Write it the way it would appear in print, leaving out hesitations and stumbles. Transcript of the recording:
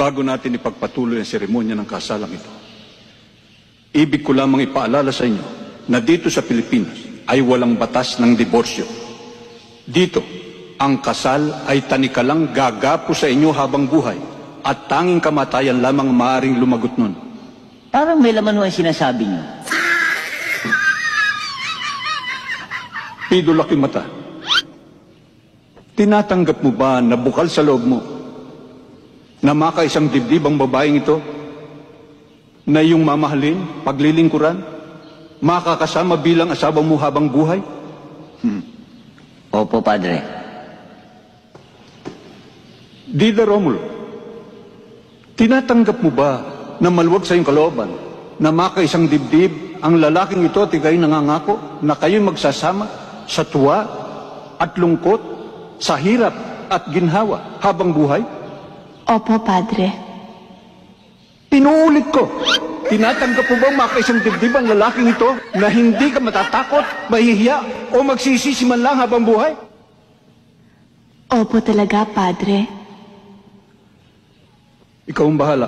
Bago natin ipagpatuloy ang seremonya ng kasalang ito, ibig ko lamang ipaalala sa inyo na dito sa Pilipinas ay walang batas ng diborsyo. Dito, ang kasal ay tanikalang gagapo sa inyo habang buhay at tanging kamatayan lamang maaaring lumagot nun. Parang may laman ho ang sinasabi niyo. Pido laki mata. Tinatanggap mo ba na bukal sa loob mo na makaisang dibdib ang babaeng ito na iyong mamahalin, paglilingkuran, makakasama bilang asawa mo habang buhay? Opo, Padre. Dida Romulo, tinatanggap mo ba na maluwag sa iyong kalooban na makaisang dibdib ang lalaking ito at ikay nangangako na kayo'y magsasama sa tuwa at lungkot, sa hirap at ginhawa habang buhay? Opo, Padre. Pinuulit ko, tinatanggap mo bang makaisang dibdib ang lalaking ito na hindi ka matatakot, mahihiya o magsisisi man lang habang buhay? Opo talaga, Padre. Ikaw ang bahala.